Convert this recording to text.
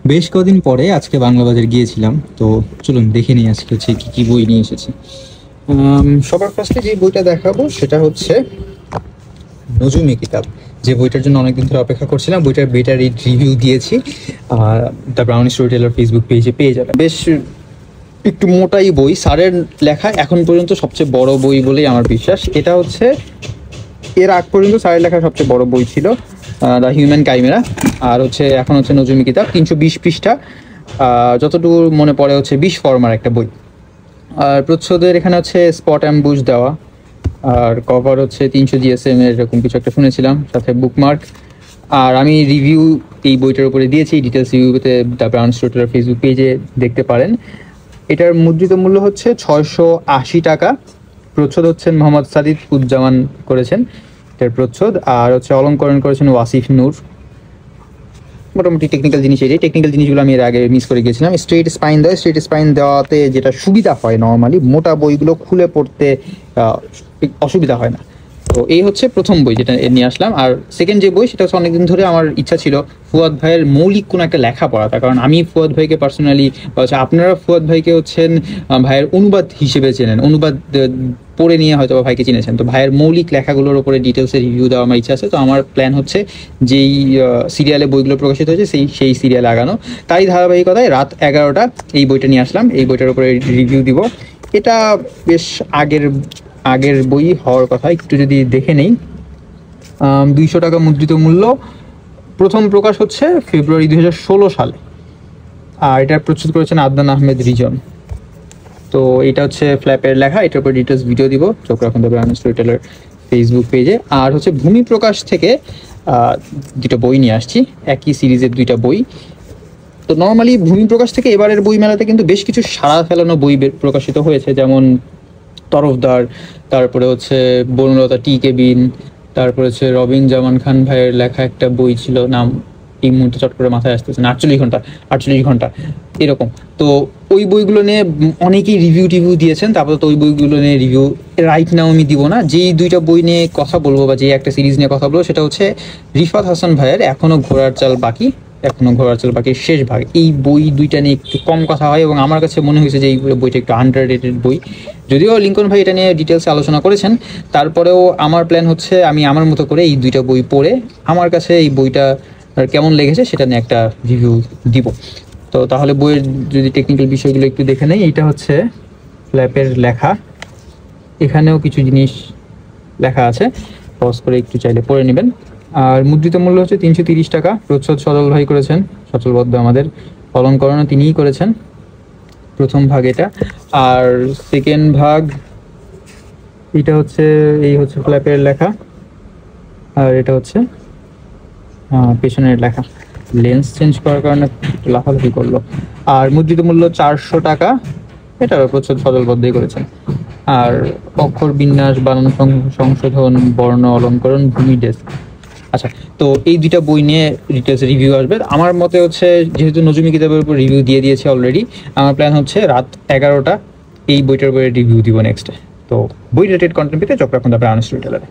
বেশ কদিন পরে আজকে বাংলা বাজার গিয়েছিলাম, তো চলুন দেখে নিই আজকে হচ্ছে কি কি বই নিয়ে এসেছি। সবার ফার্স্টে যে বইটা দেখাবো সেটা হচ্ছে নজুমি কিতাব, যে বইটার জন্য অনেকদিন ধরে অপেক্ষা করছিলাম। বইটার বেটার রিভিউ দিয়েছি, the brown story teller Facebook পেজে পেয়ে যাবেন। বেশ একটু মোটাই বই, স্যারের লেখা এখন পর্যন্ত সবচেয়ে বড় বই বলেই আমার বিশ্বাস। এটা হচ্ছে এর আগ পর্যন্ত স্যারের লেখা সবচেয়ে বড় বই ছিল, দ্য হিউম্যান কাইমেরা। আর হচ্ছে এখন হচ্ছে নজুমি কিতাব, 320 পৃষ্ঠা, যতটুকু মনে পড়ে হচ্ছে 20 ফরমার একটা বই। আর প্রচ্ছদের এখানে হচ্ছে স্পট অ্যাম্বুশ দেওয়া, আর কভার হচ্ছে 300 জিএসএম এর এরকম কিছু একটা শুনেছিলাম, সাথে বুকমার্ক। আর আমি রিভিউ এই বইটার উপরে দিয়েছি, ডিটেলস রিভিউতে the brown story teller Facebook পেজে দেখতে পারেন। এটার মুদ্রিত মূল্য হচ্ছে 680 টাকা। প্রচ্ছদ হচ্ছেন মোহাম্মদ সাদিদ উজ্জামান করেছেন এটার প্রচ্ছদ, আর হচ্ছে অলঙ্করণ করেছেন ওয়াসিফ নূর। মোটামুটি টেকনিক্যাল জিনিস, এই টেকনিক্যাল জিনিসগুলো আমি এর আগে মিস করে গেছিলাম। স্ট্রেট স্পাইন দেওয়াতে যেটা সুবিধা হয়, নর্মালি মোটা বইগুলো খুলে পড়তে অসুবিধা হয় না। তো এই হচ্ছে প্রথম বই যেটা নিয়ে আসলাম। আর সেকেন্ড যে বই সেটা হচ্ছে অনেকদিন ধরে আমার ইচ্ছা ছিল ফুয়াদ ভাইয়ের মৌলিক কোনো একটা লেখা পড়া, তার কারণ আমি ফুয়াদ ভাইকে পার্সোনালি, হচ্ছে আপনারা ফুয়াদ ভাইকে হচ্ছেন ভাইয়ের অনুবাদ হিসেবে চেনেন, অনুবাদ পড়ে নিয়ে হয়তো ভাইকে চিনেছেন। তো ভাইয়ের মৌলিক লেখাগুলোর উপরে ডিটেলসে রিভিউ দেওয়া আমার ইচ্ছা আছে। তো আমার প্ল্যান হচ্ছে যেই সিরিয়ালে বইগুলো প্রকাশিত হয়েছে সেই সিরিয়ালে আগানো। তাই ধারাবাহিকতায় রাত 11টা এই বইটা নিয়ে আসলাম, এই বইটার উপরে রিভিউ দিব। এটা বেশ আগের বই হওয়ার কথা, একটু যদি দেখে নেই। 200 টাকা মুদ্রিত মূল্য। প্রথম প্রকাশ হচ্ছে ফেব্রুয়ারি 2016 সালে, আর এটা প্রস্তুত করেছেন আদনান আহমেদ রিজন। তো এটা হচ্ছে ফ্ল্যাপের লেখা, এটার উপর ডিটেলস ভিডিও দিব, চোখ রাখুন the brown story teller Facebook পেজে। আর হচ্ছে ভূমি প্রকাশ থেকে দুটো বই নিয়ে আসছি, একই সিরিজের দুইটা বই। তো নর্মালি ভূমি প্রকাশ থেকে এবারের বই মেলাতে কিন্তু বেশ কিছু সাড়া ফেলানো বই প্রকাশিত হয়েছে, যেমন তরফদার, তারপরে হচ্ছে বনলতা টি কেবিন, তারপরে হচ্ছে রবিন জামান খান ভাইয়ের লেখা একটা বই ছিল, নাম এই মুহূর্তে চট করে মাথায় আসতেছে না, 48 ঘন্টা এরকম। তো ওই বইগুলো নিয়ে অনেকেই রিভিউ দিয়েছেন, তারপরে তো ওই বইগুলো নিয়ে রিভিউ রাইট নাও আমি দিব না। যেই দুইটা বই নিয়ে কথা বলবো বা যে একটা সিরিজ নিয়ে কথা বলবো সেটা হচ্ছে রিফাত হাসান ভাইয়ের এখনো ঘোড়ার চাল বাকির শেষ ভাগ। এই বই দুইটা নিয়ে একটু কম কথা হয় এবং আমার কাছে মনে হয়েছে যে এই বইটা একটু আন্ডাররেটেড বই। যদিও লিঙ্কন ভাই এটা নিয়ে ডিটেলসে আলোচনা করেছেন, তারপরেও আমার প্ল্যান হচ্ছে আমি আমার মতো করে এই দুইটা বই পড়ে আমার কাছে এই বইটা কেমন লেগেছে সেটা নিয়ে একটা রিভিউ দিব। তো তাহলে বইয়ের যদি টেকনিক্যাল বিষয়গুলো একটু দেখে নেই। এইটা হচ্ছে ফ্ল্যাপের লেখা, এখানেও কিছু জিনিস লেখা আছে, পজ করে একটু চাইলে পড়ে নেবেন। আর মুদ্রিত মূল্য হচ্ছে 330 টাকা। প্রচ্ছদ সজল ভাই করেছেন, সচলবদ্ধ আমাদের। অলঙ্করণও তিনিই করেছেন প্রথম ভাগ এটা। আর সেকেন্ড ভাগ এটা হচ্ছে, এই হচ্ছে ফ্ল্যাপের লেখা, আর এটা হচ্ছে পেছনের লেখা। লেন্স চেঞ্জ করার কারণে লাফালাফি করলো। আর মুদ্রিত মূল্য 400 টাকা, এটারও প্রচ্ছদ সজলবদ্ধই করেছেন। আর অক্ষর বিন্যাস, বানান সংশোধন, বর্ণ অলঙ্করণ, ভূমি ডেস্ক। আচ্ছা, তো এই দুইটা বই নিয়ে ডিটেলস রিভিউ আসবে। আমার মতে হচ্ছে যেহেতু নজুমি কিতাবের উপর রিভিউ দিয়ে দিয়েছে অলরেডি, আমার প্ল্যান হচ্ছে রাত 11টা এই বইটার উপরে রিভিউ দিব নেক্সট। তো বই রিলেটেড কন্টেন্ট পেতে চোখ রাখুন দ্য ব্রাউন স্টোরি টেলারে।